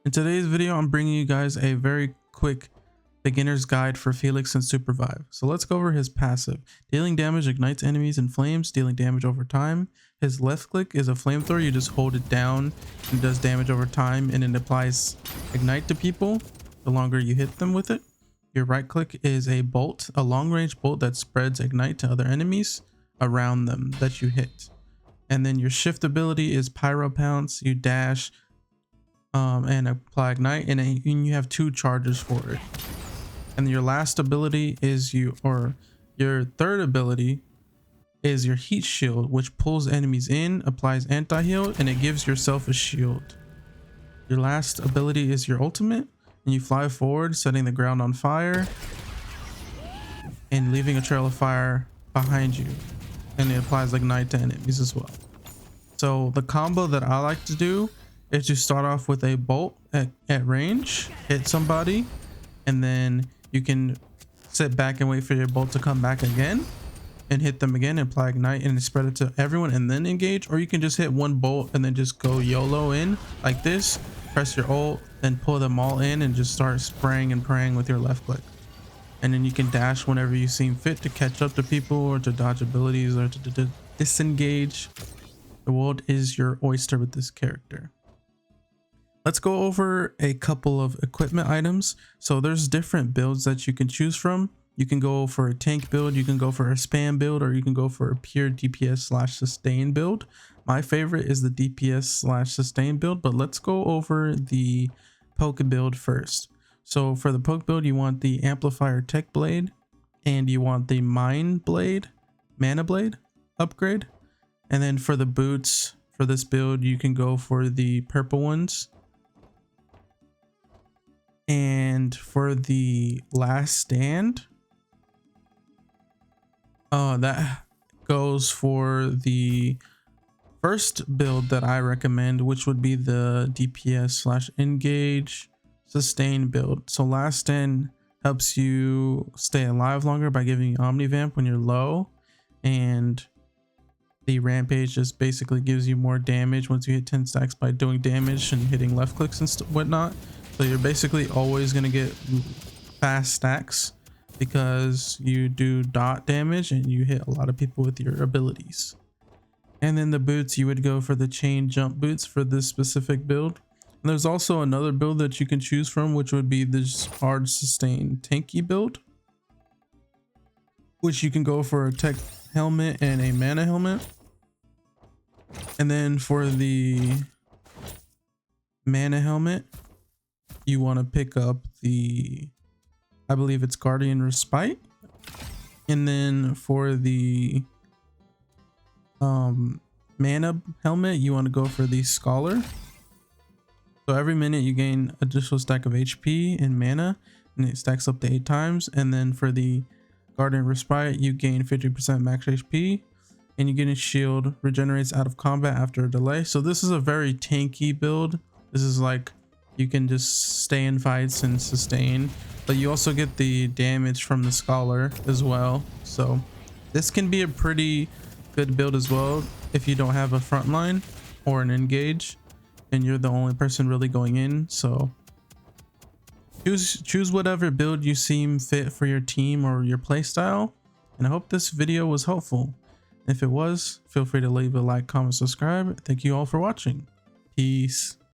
In today's video, I'm bringing you guys a very quick beginner's guide for Felix and SUPERVIVE. So let's go over his passive. Dealing damage ignites enemies in flames, dealing damage over time. His left click is a flamethrower. You just hold it down and it does damage over time, and it applies ignite to people the longer you hit them with it. Your right click is a bolt, a long range bolt that spreads ignite to other enemies around them that you hit. And then your shift ability is pyro pounce. You dash and apply ignite, and you have 2 charges for it. And your last ability is your third ability is your heat shield, which pulls enemies in, applies anti-heal, and it gives yourself a shield. Your last ability is your ultimate, and you fly forward, setting the ground on fire and leaving a trail of fire behind you, and it applies ignite to enemies as well. So the combo that I like to do is to start off with a bolt at range, hit somebody, and then you can sit back and wait for your bolt to come back again and hit them again and apply ignite and spread it to everyone and then engage. Or you can just hit one bolt and then just go YOLO in like this, press your ult, then pull them all in and just start spraying and praying with your left click. And then you can dash whenever you seem fit to catch up to people or to dodge abilities or to disengage. The world is your oyster with this character. Let's go over a couple of equipment items. So there's different builds that you can choose from. You can go for a tank build, you can go for a spam build, or you can go for a pure DPS/sustain build. My favorite is the DPS/sustain build, but let's go over the poke build first. So for the poke build, you want the amplifier tech blade, and you want the mana blade upgrade. And then for the boots, for this build, you can go for the purple ones. And for the last stand, that goes for the first build that I recommend, which would be the DPS/engage sustain build. So last stand helps you stay alive longer by giving you omnivamp when you're low, and the rampage just basically gives you more damage once you hit 10 stacks by doing damage and hitting left clicks and whatnot. So you're basically always going to get fast stacks because you do dot damage and you hit a lot of people with your abilities. And then the boots, you would go for the chain jump boots for this specific build. And there's also another build that you can choose from, which would be this hard sustain tanky build, which you can go for a tech helmet and a mana helmet. And then for the mana helmet, you want to pick up the, I believe it's Guardian Respite. And then for the mana helmet, you want to go for the Scholar. So every minute you gain additional stack of HP and mana, and it stacks up to 8 times. And then for the Guardian Respite, you gain 50% max HP, and you get a shield, regenerates out of combat after a delay. So this is a very tanky build. This is like, you can just stay in fights and sustain, but you also get the damage from the Scholar as well. So this can be a pretty good build as well if you don't have a front line or an engage and you're the only person really going in. So choose whatever build you seem fit for your team or your play style. And I hope this video was helpful. If it was, feel free to leave a like, comment, subscribe. Thank you all for watching. Peace.